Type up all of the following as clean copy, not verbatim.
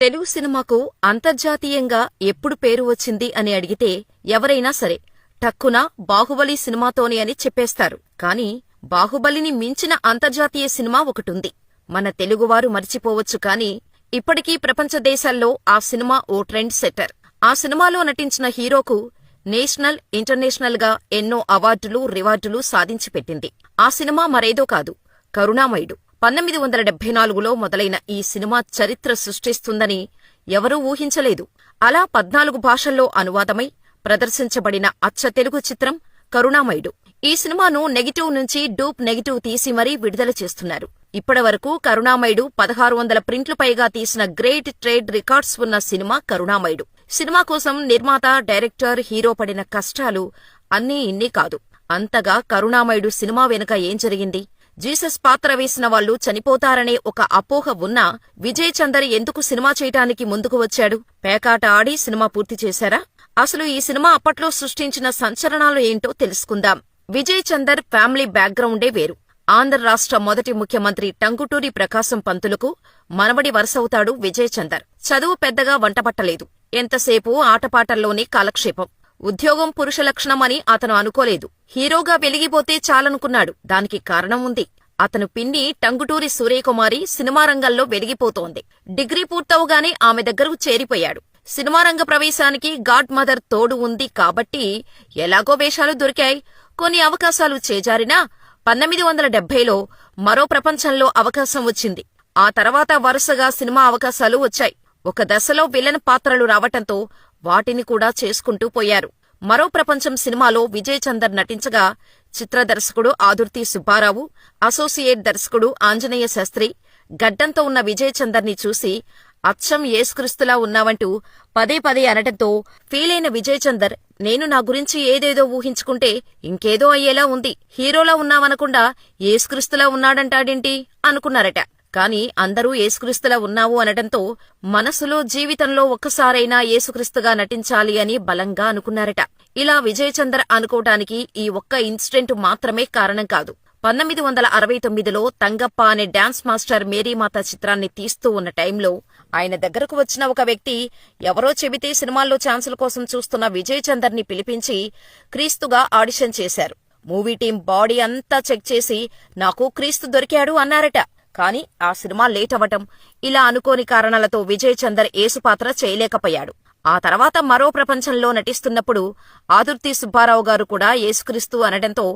తెలుగు సినిమాకు అంతర్జాతీయంగా ఎప్పుడు పేరు వచ్చింది అని అడిగితే ఎవరైనా సరే టక్కున బాహుబలి సినిమాతోనే అని చెప్పేస్తారు. కాని బాహుబలిని మించిన అంతర్జాతీయ సినిమా ఒకటుంది. మన తెలుగువారు మరిచిపోవచ్చు కాని ఇప్పటికీ ప్రపంచ దేశాల్లో ఆ సినిమా ఓ ట్రెండ్ సెట్టర్. ఆ సినిమాలో నటించిన హీరోకు నేషనల్, ఇంటర్నేషనల్ గా ఎన్నో అవార్డులు, రివార్డులు సాధించి పెట్టింది. ఆ సినిమా మరేదో కాదు, కరుణామయుడు. 1974లో మొదలైన ఈ సినిమా చరిత్ర సృష్టిస్తుందని ఎవరూ ఊహించలేదు. అలా 14 భాషల్లో అనువాదమై ప్రదర్శించబడిన అచ్చ తెలుగు చిత్రం కరుణామయుడు. ఈ సినిమాను నెగిటివ్ నుంచి డూప్ నెగిటివ్ తీసి మరీ విడుదల చేస్తున్నారు. ఇప్పటివరకు కరుణామయుడు 1600 ప్రింట్లు పైగా తీసిన గ్రేట్ ట్రేడ్ రికార్డ్స్ ఉన్న సినిమా కరుణామయుడు. సినిమా కోసం నిర్మాత, డైరెక్టర్, హీరో పడిన కష్టాలు అన్నీ ఇన్ని కాదు. అంతగా కరుణామయుడు సినిమా వెనుక ఏం జరిగింది? జీసస్ పాత్ర వేసిన వాళ్లు చనిపోతారనే ఒక అపోహ ఉన్నా విజయ్ చందర్ ఎందుకు సినిమా చేయటానికి ముందుకు వచ్చాడు? పేకాట ఆడి సినిమా పూర్తి చేశారా? అసలు ఈ సినిమా అప్పట్లో సృష్టించిన సంచలనాలు ఏంటో తెలుసుకుందాం. విజయ్ చందర్ ఫ్యామిలీ బ్యాక్గ్రౌండే వేరు. ఆంధ్ర రాష్ట్ర మొదటి ముఖ్యమంత్రి టంగుటూరి ప్రకాశం పంతులుకు మనవడి వరుసవుతాడు విజయ్ చందర్. చదువు పెద్దగా వంటపట్టలేదు. ఎంతసేపూ ఆటపాటల్లోనే కాలక్షేపం. ఉద్యోగం పురుష లక్షణమని అతను అనుకోలేదు. హీరోగా వెలిగిపోతే చాలనుకున్నాడు. దానికి కారణం ఉంది. అతను పిన్ని టంగుటూరి సూర్యకుమారి సినిమా రంగంలో వెలిగిపోతోంది. డిగ్రీ పూర్తవగానే ఆమె దగ్గరకు చేరిపోయాడు. సినిమా రంగ ప్రవేశానికి గాడ్ మదర్ తోడు ఉంది కాబట్టి ఎలాగో వేషాలు దొరికాయి. కొన్ని అవకాశాలు చేజారినా 1970లో మరో ప్రపంచంలో అవకాశం వచ్చింది. ఆ తర్వాత వరుసగా సినిమా అవకాశాలు వచ్చాయి. ఒక దశలో విలన్ పాత్రలు రావటంతో వాటిని కూడా చేసుకుంటూ పోయారు. మరో ప్రపంచం సినిమాలో విజయ్ చందర్ నటించగా చిత్ర దర్శకుడు ఆదుర్తి సుబ్బారావు, అసోసియేట్ దర్శకుడు ఆంజనేయ శాస్త్రి గడ్డంతో ఉన్న విజయ్ చందర్ని చూసి అచ్చం యేసుక్రీస్తులా ఉన్నావంటూ పదే పదే అనటంతో ఫీలైన విజయ్ చందర్, నేను నా గురించి ఏదేదో ఊహించుకుంటే ఇంకేదో అయ్యేలా ఉంది, హీరోలా ఉన్నావనకుండా యేసుక్రీస్తులా ఉన్నాడంటాడేంటి అనుకున్నారట. కాని అందరూ యేసుక్రీస్తులా ఉన్నావు అనటంతో మనసులో, జీవితంలో ఒక్కసారైనా యేసుక్రీస్తుగా నటించాలి అని బలంగా అనుకున్నారట. ఇలా విజయ్ చందర్ అనుకోటానికి ఈ ఒక్క ఇన్సిడెంట్ మాత్రమే కారణం కాదు. 1969లో తంగప్ప అనే డాన్స్ మాస్టర్ మేరీమాత చిత్రాన్ని తీస్తూ ఉన్న టైంలో ఆయన దగ్గరకు వచ్చిన ఒక వ్యక్తి ఎవరో చెబితే సినిమాల్లో ఛాన్సుల కోసం చూస్తున్న విజయ్ చందర్ని పిలిపించి క్రీస్తుగా ఆడిషన్ చేశారు. మూవీ టీం బాడీ అంతా చెక్ చేసి నాకు క్రీస్తు దొరికాడు అన్నారట. కాని ఆ సినిమా లేట్ అవటం, ఇలా అనుకోని కారణాలతో విజయ్ చందర్ యేసుపాత్ర చేయలేకపోయాడు. ఆ తర్వాత మరో ప్రపంచంలో నటిస్తున్నప్పుడు ఆదుర్తి సుబ్బారావు గారు కూడా యేసుక్రీస్తు అనడంతో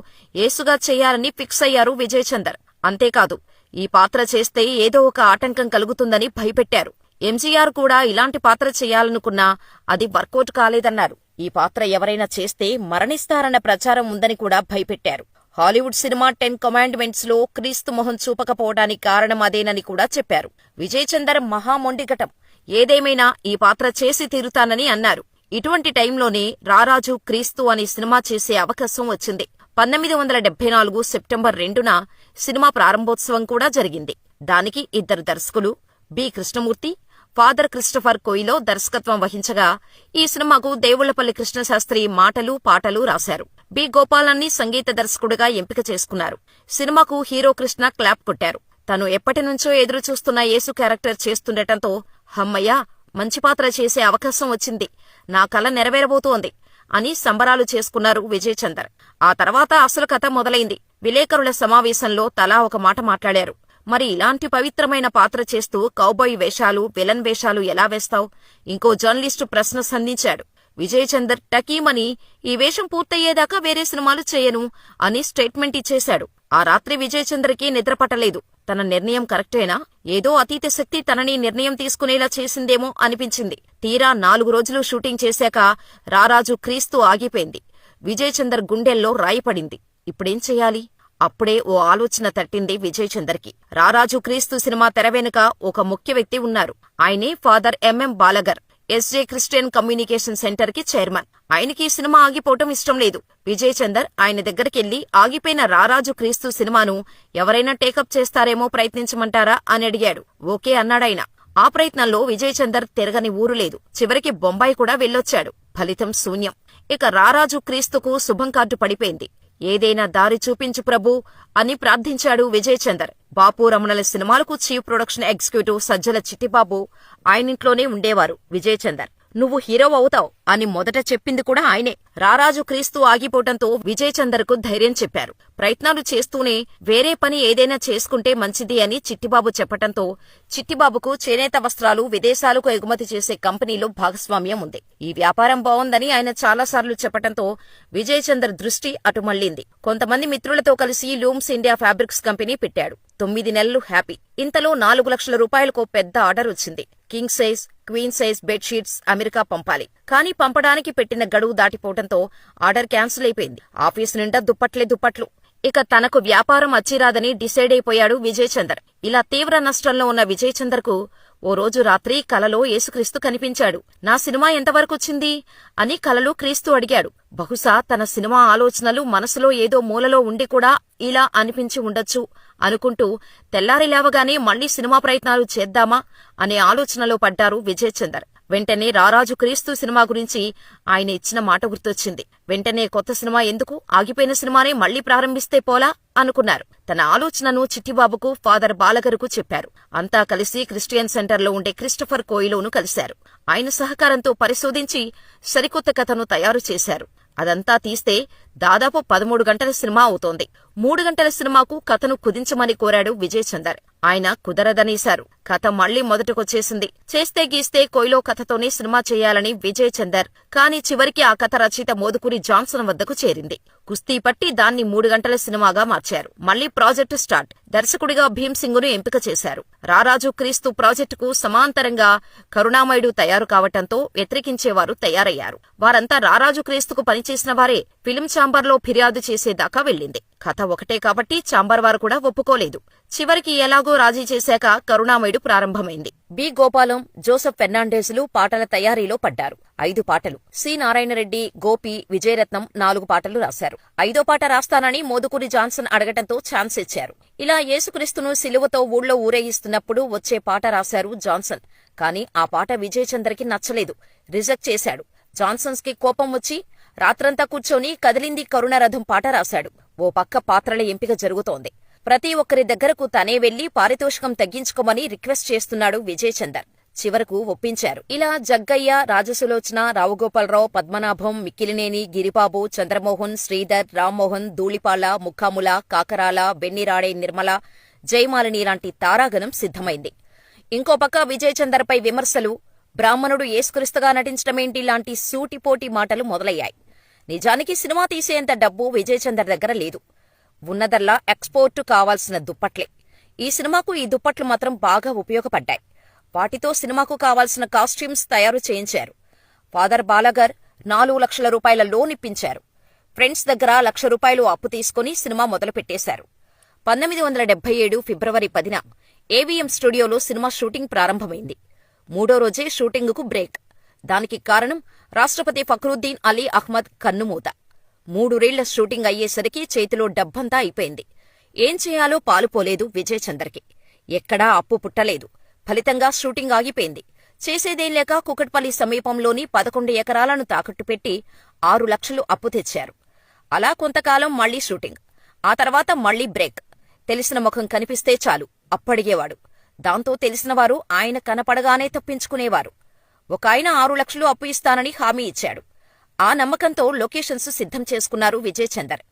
యేసుగా చెయ్యాలని ఫిక్స్ అయ్యారు విజయ్ చందర్. అంతేకాదు, ఈ పాత్ర చేస్తే ఏదో ఒక ఆటంకం కలుగుతుందని భయపెట్టారు. ఎంజీఆర్ కూడా ఇలాంటి పాత్ర చెయ్యాలనుకున్నా అది వర్కౌట్ కాలేదన్నారు. ఈ పాత్ర ఎవరైనా చేస్తే మరణిస్తారన్న ప్రచారం ఉందని కూడా భయపెట్టారు. హాలీవుడ్ సినిమా 10 కమాండ్మెంట్స్ లో క్రీస్తు మొహం చూపకపోవడానికి కారణం అదేనని కూడా చెప్పారు. విజయ్ చందర్ మహామొండిఘటం. ఏదేమైనా ఈ పాత్ర చేసి తీరుతానని అన్నారు. ఇటువంటి టైంలోనే రారాజు క్రీస్తు అనే సినిమా చేసే అవకాశం వచ్చింది. 1974 సెప్టెంబర్ 2న సినిమా ప్రారంభోత్సవం కూడా జరిగింది. దానికి ఇద్దరు దర్శకులు బి. కృష్ణమూర్తి, ఫాదర్ క్రిస్టఫర్ కొయిలో దర్శకత్వం వహించగా ఈ సినిమాకు దేవుళ్లపల్లి కృష్ణశాస్త్రి మాటలు, పాటలు రాశారు. బి. గోపాలన్ని సంగీత దర్శకుడిగా ఎంపిక చేసుకున్నారు. సినిమాకు హీరో కృష్ణ క్లాప్ కొట్టారు. తను ఎప్పటినుంచో ఎదురు చూస్తున్న యేసు క్యారెక్టర్ చేస్తుండటంతో హమ్మయ్యా, మంచి పాత్ర చేసే అవకాశం వచ్చింది, నా కల నెరవేరబోతోంది అని సంబరాలు చేసుకున్నారు విజయ్ చందర్. ఆ తర్వాత అసలు కథ మొదలైంది. విలేకరుల సమావేశంలో తలా ఒక మాట మాట్లాడారు. మరి ఇలాంటి పవిత్రమైన పాత్ర చేస్తూ కౌబాయ్ వేషాలు, విలన్ వేషాలు ఎలా వేస్తావు? ఇంకో జర్నలిస్టు ప్రశ్న సంధించాడు. విజయ్ చందర్ టకీమని ఈ వేషం పూర్తయ్యేదాకా వేరే సినిమాలు చేయను అని స్టేట్మెంట్ ఇచ్చేశాడు. ఆ రాత్రి విజయ్ చందర్కి నిద్రపట్టలేదు. తన నిర్ణయం కరెక్టేనా? ఏదో అతీత శక్తి తనని నిర్ణయం తీసుకునేలా చేసిందేమో అనిపించింది. తీరా 4 రోజులు షూటింగ్ చేశాక రారాజు క్రీస్తు ఆగిపోయింది. విజయ్ చందర్ గుండెల్లో రాయిపడింది. ఇప్పుడేం చెయ్యాలి? అప్పుడే ఓ ఆలోచన తట్టింది విజయ్ చందర్కి. రారాజు క్రీస్తు సినిమా తెర వెనుక ఒక ముఖ్య వ్యక్తి ఉన్నారు. ఆయనే father MM Balagar, SJ Christian communication centre కి చైర్మన్. ఆయనకి సినిమా ఆగిపోవటం ఇష్టం లేదు. విజయ్ చందర్ ఆయన దగ్గరికెళ్లి ఆగిపోయిన రారాజు క్రీస్తు సినిమాను ఎవరైనా టేకప్ చేస్తారేమో ప్రయత్నించమంటారా అని అడిగాడు. ఓకే అన్నాడాయన. ఆ ప్రయత్నంలో విజయ్ చందర్ తిరగని ఊరు లేదు. చివరికి బొంబాయి కూడా వెళ్ళొచ్చాడు. ఫలితం శూన్యం. ఇక రారాజు క్రీస్తుకు శుభం కార్డు పడిపోయింది. ఏదైనా దారి చూపించు ప్రభూ అని ప్రార్థించాడు విజయ్ చందర్. బాపు రమణల సినిమాలకు chief production executive Sajjala Chittibabu ఆయనింట్లోనే ఉండేవారు. విజయ్ చందర్ నువ్వు హీరో అవుతావు అని మొదట చెప్పింది కూడా ఆయనే. రారాజు క్రీస్తు ఆగిపోవటంతో విజయ్ చందర్కు ధైర్యం చెప్పారు. ప్రయత్నాలు చేస్తూనే వేరే పని ఏదైనా చేసుకుంటే మంచిది అని చిట్టిబాబు చెప్పటంతో చిట్టిబాబుకు చేనేత వస్త్రాలు విదేశాలకు ఎగుమతి చేసే కంపెనీలో భాగస్వామ్యం ఉంది. ఈ వ్యాపారం బావుందని ఆయన చాలాసార్లు చెప్పటంతో విజయ్ చందర్ దృష్టి అటు మళ్లింది. కొంతమంది మిత్రులతో కలిసి లూమ్స్ ఇండియా ఫ్యాబ్రిక్స్ కంపెనీ పెట్టాడు. 9 నెలలు హ్యాపీ. ఇంతలో 4 లక్షల రూపాయలకు పెద్ద ఆర్డర్ వచ్చింది. King size, queen size bedsheets America పంపాలి. కానీ పంపడానికి పెట్టిన గడువు దాటిపోవడంతో ఆర్డర్ క్యాన్సిల్ అయిపోయింది. ఆఫీసు నిండా దుప్పట్లు. ఇక తనకు వ్యాపారం అచ్చిరాదని డిసైడ్ అయిపోయాడు విజయ్ చందర్. ఇలా తీవ్ర నష్టంలో ఉన్న విజయ్ చందర్కు ఓ రోజు రాత్రి కలలో యేసుక్రీస్తు కనిపించాడు. నా సినిమా ఎంతవరకొచ్చింది అని కలలో క్రీస్తు అడిగాడు. బహుశా తన సినిమా ఆలోచనలు మనసులో ఏదో మూలలో ఉండి కూడా ఇలా అనిపించి ఉండొచ్చు అనుకుంటూ తెల్లారి లేవగానే మళ్లీ సినిమా ప్రయత్నాలు చేద్దామా అనే ఆలోచనలో పడ్డారు విజయ్ చందర్. వెంటనే రారాజు క్రీస్తు సినిమా గురించి ఆయన ఇచ్చిన మాట గుర్తొచ్చింది. వెంటనే కొత్త సినిమా ఎందుకు, ఆగిపోయిన సినిమానే మళ్లీ ప్రారంభిస్తే పోలా అనుకున్నారు. తన ఆలోచనను చిట్టిబాబుకు, ఫాదర్ బాలగరుకు చెప్పారు. అంతా కలిసి క్రిస్టియన్ సెంటర్లో ఉండే క్రిస్టఫర్ కోయిలోను కలిశారు. ఆయన సహకారంతో పరిశోధించి సరికొత్త కథను తయారు చేశారు. అదంతా తీస్తే దాదాపు 13 గంటల సినిమా అవుతోంది. 3 గంటల సినిమాకు కథను కుదించమని కోరాడు విజయ్ చందర్. ఆయన కుదరదనేశారు. కథ మళ్లీ మొదటకొచ్చేసింది. చేస్తే గీస్తే కోయిలో కథతోనే సినిమా చేయాలని విజయ్ చందర్. కానీ చివరికి ఆ కథ రచయిత మోదుకూరి జాన్సన్ వద్దకు చేరింది. కుస్తీ పట్టి దాన్ని 3 గంటల సినిమాగా మార్చారు. మళ్లీ ప్రాజెక్టు స్టార్ట్. దర్శకుడిగా భీమ్సింగును ఎంపిక చేశారు. రారాజు క్రీస్తు ప్రాజెక్టుకు సమాంతరంగా కరుణామయుడు తయారు కావటంతో వ్యతిరేకించేవారు తయారయ్యారు. వారంతా రారాజు క్రీస్తుకు పనిచేసిన వారే. ఫిలిం ఛాంబర్లో ఫిర్యాదు చేసేదాకా వెళ్ళింది. కథ ఒకటే కాబట్టి ఛాంబర్ వారు కూడా ఒప్పుకోలేదు. చివరికి ఎలాగో రాజీ చేశాక కరుణామయుడు ప్రారంభమైంది. బి గోపాలం, జోసెఫ్ ఫెర్నాండెజ్లు పాటల తయారీలో పడ్డారు. 5 పాటలు. సి నారాయణరెడ్డి, గోపి, విజయరత్నం 4 పాటలు రాశారు. 5వ పాట రాస్తానని మోదుకూరి జాన్సన్ అడగటంతో ఛాన్స్ ఇచ్చారు. ఇలా యేసుక్రీస్తును సిలువతో ఊళ్ళో ఊరేగిస్తున్నప్పుడు వచ్చే పాట రాశారు జాన్సన్. కానీ ఆ పాట విజయ్ చందర్కి నచ్చలేదు. రిజెక్ట్ చేశాడు. జాన్సన్స్ కి కోపం వచ్చి రాత్రంతా కూర్చొని కదిలింది కరుణ రథం పాట రాశాడు. ఓ పక్క పాత్రల ఎంపిక జరుగుతోంది. ప్రతి ఒక్కరి దగ్గరకు తనే వెళ్లి పారితోషికం తగ్గించుకోమని రిక్వెస్ట్ చేస్తున్నాడు విజయ్ చందర్. చివరకు ఒప్పించారు. ఇలా జగ్గయ్య, రాజసులోచన, రావుగోపాలరావు, పద్మనాభం, మిక్కిలినేని, గిరిబాబు, చంద్రమోహన్, శ్రీధర్, రామ్మోహన్, ధూళిపాల, ముఖాముల, కాకరాల, వెన్నిరాడే నిర్మల, జయమాలిని లాంటి తారాగణం సిద్ధమైంది. ఇంకో పక్క విజయ్ చందర్పై విమర్శలు, బ్రాహ్మణుడు యేసుక్రీస్తుగా నటించడమేంటి లాంటి సూటిపోటి మాటలు మొదలయ్యాయి. నిజానికి సినిమా తీసేంత డబ్బు విజయ్ చందర్ దగ్గర లేదు. ఉన్నదల్లా ఎక్స్పోర్టు కావాల్సిన దుప్పట్లే. ఈ సినిమాకు ఈ దుప్పట్లు మాత్రం బాగా ఉపయోగపడ్డాయి. వాటితో సినిమాకు కావాల్సిన కాస్ట్యూమ్స్ తయారు చేయించారు. ఫాదర్ బాలగర్ 4 లక్షల రూపాయల లోన్ ఇప్పించారు. ఫ్రెండ్స్ దగ్గర ₹1,00,000 అప్పు తీసుకుని సినిమా మొదలుపెట్టేశారు. 1977 ఫిబ్రవరి 10న ఏవిఎం స్టూడియోలో సినిమా షూటింగ్ ప్రారంభమైంది. 3వ రోజే షూటింగుకు బ్రేక్. దానికి కారణం రాష్ట్రపతి ఫక్రుద్దీన్ అలీ అహ్మద్ కన్నుమూత. 3 రేళ్ల షూటింగ్ అయ్యేసరికి చేతిలో డబ్బంతా అయిపోయింది. ఏం చేయాలో పాలుపోలేదు విజయ్ చందర్కి. ఎక్కడా అప్పు పుట్టలేదు. ఫలితంగా షూటింగ్ ఆగిపోయింది. చేసేదేం లేక కుకట్పల్లి సమీపంలోని 11 ఎకరాలను తాకట్టు పెట్టి 6 లక్షలు అప్పు తెచ్చారు. అలా కొంతకాలం మళ్లీ షూటింగ్. ఆ తర్వాత మళ్లీ బ్రేక్. తెలిసిన ముఖం కనిపిస్తే చాలు అప్పడిగేవాడు. దాంతో తెలిసినవారు ఆయన కనపడగానే తప్పించుకునేవారు. ఒకాయన 6 లక్షలు అప్పు ఇస్తానని హామీ ఇచ్చాడు. ఆ నమ్మకంతో లొకేషన్స్ సిద్ధం చేసుకున్నారు విజయ్ చందర్.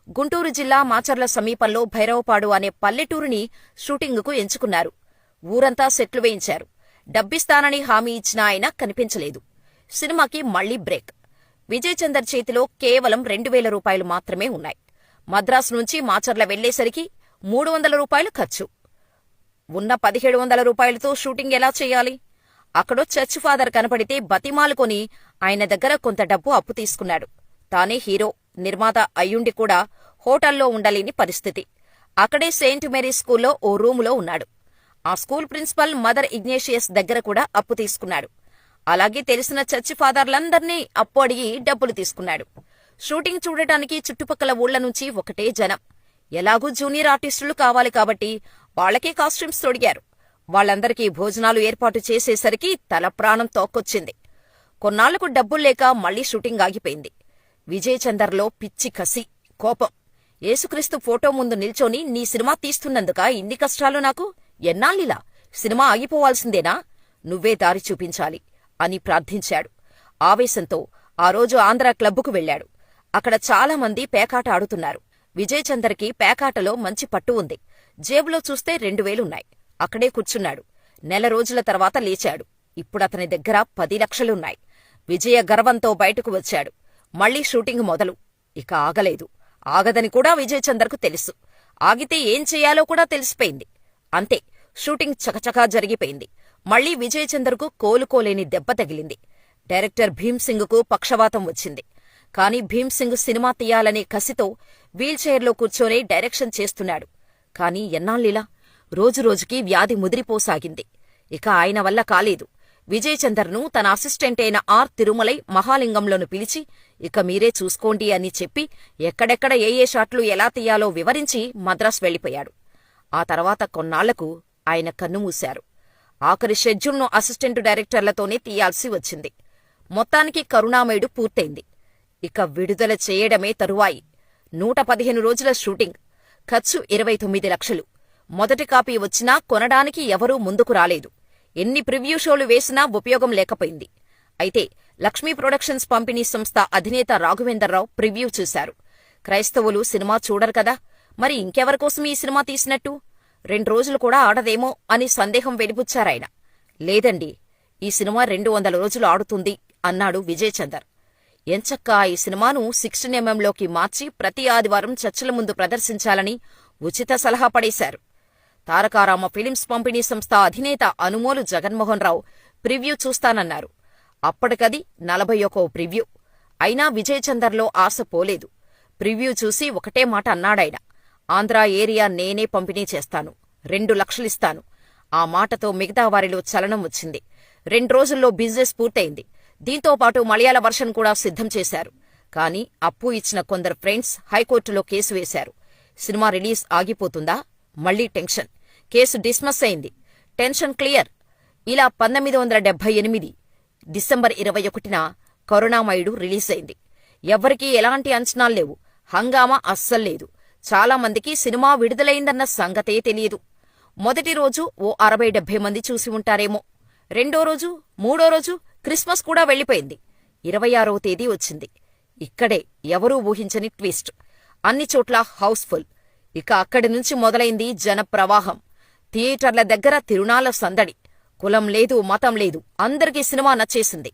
గుంటూరు జిల్లా మాచర్ల సమీపంలో భైరవపాడు అనే పల్లెటూరిని షూటింగుకు ఎంచుకున్నారు. ఊరంతా సెట్లు వేయించారు. డబ్బిస్తానని హామీ ఇచ్చిన ఆయన కనిపించలేదు. సినిమాకి మళ్లీ బ్రేక్. విజయ్ చందర్ చేతిలో కేవలం ₹2,000 మాత్రమే ఉన్నాయి. మద్రాసు నుంచి మాచర్ల వెళ్లేసరికి ₹300 ఖర్చు. ఉన్న ₹1,700తో షూటింగ్ ఎలా చేయాలి? అక్కడో చర్చ్ ఫాదర్ కనపడితే బతిమాలుకొని ఆయన దగ్గర కొంత డబ్బు అప్పు తీసుకున్నాడు. తానే హీరో, నిర్మాత అయ్యుండి కూడా హోటల్లో ఉండలేని పరిస్థితి. అక్కడే సెయింట్ మేరీ స్కూల్లో ఓ రూములో ఉన్నాడు. ఆ స్కూల్ ప్రిన్సిపల్ మదర్ ఇగ్నేషియస్ దగ్గర కూడా అప్పు తీసుకున్నాడు. అలాగే తెలిసిన చర్చి ఫాదర్లందర్నీ అప్పు అడిగి డబ్బులు తీసుకున్నాడు. షూటింగ్ చూడటానికి చుట్టుపక్కల ఊళ్ల నుంచి ఒకటే జనం. ఎలాగూ జూనియర్ ఆర్టిస్టులు కావాలి కాబట్టి వాళ్లకే కాస్ట్యూమ్స్ తొడిగారు. వాళ్లందరికీ భోజనాలు ఏర్పాటు చేసేసరికి తల ప్రాణం తోక్కొచ్చింది. కొన్నాళ్లకు డబ్బుల్లేక మళ్లీ షూటింగ్ ఆగిపోయింది. విజయ్ చందర్లో పిచ్చి కసి, కోపం. యేసుక్రీస్తు ఫోటో ముందు నిల్చొని నీ సినిమా తీస్తున్నందుకా ఇన్ని కష్టాలు నాకు? ఎన్నాళ్ళిలా? సినిమా ఆగిపోవాల్సిందేనా? నువ్వే దారి చూపించాలి అని ప్రార్థించాడు. ఆవేశంతో ఆ రోజు ఆంధ్ర క్లబ్బుకు వెళ్లాడు. అక్కడ చాలామంది పేకాట ఆడుతున్నారు. విజయ్ చందర్కి పేకాటలో మంచి పట్టు ఉంది. జేబులో చూస్తే 2000 అక్కడే కూర్చున్నాడు. నెల రోజుల తర్వాత లేచాడు. ఇప్పుడతని దగ్గర 10 లక్షలున్నాయి. విజయ గర్వంతో బయటకు వచ్చాడు. మళ్లీ షూటింగ్ మొదలు. ఇక ఆగలేదు. ఆగదని కూడా విజయ్ చందర్కు తెలుసు. ఆగితే ఏం చెయ్యాలో కూడా తెలిసిపోయింది. అంతే, షూటింగ్ చకచకా జరిగిపోయింది. మళ్లీ విజయ్ చందర్కు కోలుకోలేని దెబ్బ తగిలింది. డైరెక్టర్ భీమ్సింగ్కు పక్షవాతం వచ్చింది. కాని భీమ్సింగ్ సినిమా తీయాలనే కసితో వీల్చైర్లో కూర్చొని డైరెక్షన్ చేస్తున్నాడు. కాని ఎన్నాళ్ళిలా? రోజురోజుకీ వ్యాధి ముదిరిపోసాగింది. ఇక ఆయన వల్ల కాలేదు. విజయ్ చందర్ను తన అసిస్టెంట్ అయిన ఆర్ తిరుమలై మహాలింగంలోను పిలిచి, ఇక మీరే చూసుకోండి అని చెప్పి ఎక్కడెక్కడ ఏ షాట్లు ఎలా తీయాలో వివరించి మద్రాస్ వెళ్లిపోయాడు. ఆ తర్వాత కొన్నాళ్లకు ఆయన కన్నుమూశారు. ఆఖరి షెడ్యూల్ను అసిస్టెంటు డైరెక్టర్లతోనే తీయాల్సి వచ్చింది. మొత్తానికి కరుణామయుడు పూర్తయింది. ఇక విడుదల చేయడమే తరువాయి. 115 రోజుల షూటింగ్. ఖర్చు 29 లక్షలు. మొదటి కాపీ వచ్చినా కొనడానికి ఎవరూ ముందుకు రాలేదు. ఎన్ని ప్రివ్యూ షోలు వేసినా ఉపయోగం లేకపోయింది. అయితే లక్ష్మీ ప్రొడక్షన్స్ పంపిణీ సంస్థ అధినేత రాఘవేంద్రరావు ప్రివ్యూ చూశారు. క్రైస్తవులు సినిమా చూడరు కదా, మరి ఇంకెవరికోసం ఈ సినిమా తీసినట్టు? 2 రోజులు కూడా ఆడదేమో అని సందేహం వెలిబుచ్చారాయన. లేదండి, ఈ సినిమా 200 రోజులు ఆడుతుంది అన్నాడు విజయ్ చందర్. ఎంచక్కా ఈ సినిమాను 16mm మార్చి ప్రతి ఆదివారం చర్చిల ముందు ప్రదర్శించాలని ఉచిత సలహా పడేశారు. తారకారామ ఫిలిమ్స్ పంపిణీ సంస్థ అధినేత అనుమోలు జగన్మోహన్ రావు ప్రివ్యూ చూస్తానన్నారు. అప్పటికది 41వ ప్రివ్యూ. అయినా విజయ్ చందర్లో ఆశ పోలేదు. ప్రివ్యూ చూసి ఒకటే మాట అన్నాడాయన, ఆంధ్రా ఏరియా నేనే పంపిణీ చేస్తాను, 2 లక్షలిస్తాను. ఆ మాటతో మిగతా వారిలో చలనం వచ్చింది. 2 రోజుల్లో బిజినెస్ పూర్తయింది. దీంతోపాటు మలయాళ వర్షన్ కూడా సిద్ధం చేశారు. కాని అప్పు ఇచ్చిన కొందరు ఫ్రెండ్స్ హైకోర్టులో కేసు వేశారు. సినిమా రిలీజ్ ఆగిపోతుందా? మళ్లీ టెన్షన్. కేసు డిస్మస్ అయింది. Tension clear. ఇలా 1978 డిసెంబర్ 21న కరుణామయుడు రిలీజ్ అయింది. ఎవ్వరికీ ఎలాంటి అంచనాల్లేవు. హంగామా అస్సల్లేదు. చాలామందికి సినిమా విడుదలైందన్న సంగతే తెలియదు. మొదటి రోజు ఓ 60-70 మంది చూసి ఉంటారేమో. రెండో రోజు, మూడో రోజు క్రిస్మస్ కూడా వెళ్లిపోయింది. 26వ తేదీ వచ్చింది. ఇక్కడే ఎవరూ ఊహించని ట్విస్ట్. అన్ని చోట్ల హౌస్ఫుల్. ఇక అక్కడి నుంచి మొదలైంది జనప్రవాహం. థియేటర్ల దగ్గర తిరునాళ్ల సందడి. కులం లేదు, మతం లేదు, అందరికీ సినిమా నచ్చేసింది.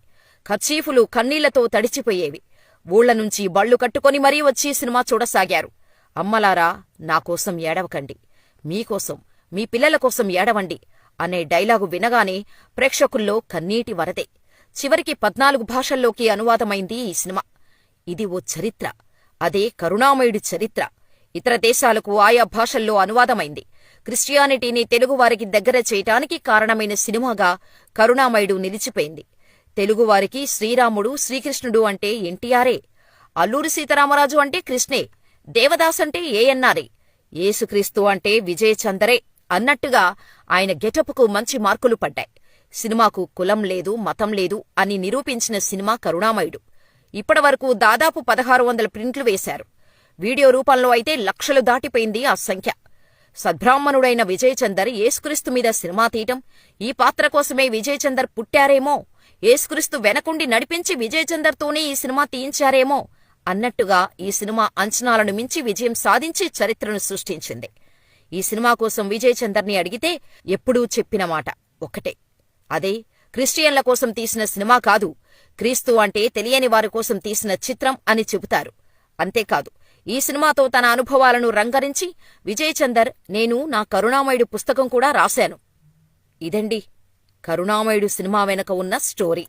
కర్చీఫులు కన్నీళ్లతో తడిచిపోయేవి. ఊళ్ల నుంచి బళ్లు కట్టుకొని మరీ వచ్చి సినిమా చూడసాగారు. అమ్మలారా, నాకోసం ఏడవకండి, మీకోసం, మీ పిల్లల కోసం ఏడవండి అనే డైలాగు వినగానే ప్రేక్షకుల్లో కన్నీటి వరదే. చివరికి 14 భాషల్లోకి అనువాదమైంది ఈ సినిమా. ఇది ఓ చరిత్ర. అదే కరుణామయుడి చరిత్ర. ఇతర దేశాలకు ఆయా భాషల్లో అనువాదమైంది. క్రిస్టియానిటీని తెలుగువారికి దగ్గర చేయటానికి కారణమైన సినిమాగా కరుణామయుడు నిలిచిపోయింది. తెలుగువారికి శ్రీరాముడు, శ్రీకృష్ణుడు అంటే ఎన్టీఆరే, అల్లూరి సీతారామరాజు అంటే కృష్ణే, దేవదాస్ అంటే ఏఎన్నారే, యేసుక్రీస్తు అంటే విజయ్ చందరే అన్నట్టుగా ఆయన గెటప్కు మంచి మార్కులు పడ్డాయి. సినిమాకు కులం లేదు, మతం లేదు అని నిరూపించిన సినిమా కరుణామయుడు. ఇప్పటివరకు దాదాపు 1600 ప్రింట్లు వేశారు. వీడియో రూపంలో అయితే లక్షలు దాటిపోయింది ఆ సంఖ్య. సద్బ్రాహ్మణుడైన విజయ్ చందర్ యేసుక్రీస్తు మీద సినిమా తీయటం, ఈ పాత్ర కోసమే విజయ్ చందర్ పుట్టారేమో, యేసుక్రీస్తు వెనకుండి నడిపించి విజయ్ చందర్తోనే ఈ సినిమా తీయించారేమో అన్నట్టుగా ఈ సినిమా అంచనాలను మించి విజయం సాధించి చరిత్రను సృష్టించింది. ఈ సినిమా కోసం విజయ్ చందర్ని అడిగితే ఎప్పుడూ చెప్పిన మాట ఒక్కటే. అదే, క్రిస్టియన్ల కోసం తీసిన సినిమా కాదు, క్రీస్తు అంటే తెలియని వారి కోసం తీసిన చిత్రం అని చెబుతారు. అంతేకాదు, ఈ సినిమాతో తన అనుభవాలను రంగరించి విజయ్ చందర్, నేను నా కరుణామయుడు పుస్తకం కూడా రాశాను. ఇదండి కరుణామయుడు సినిమా వెనక ఉన్న స్టోరీ.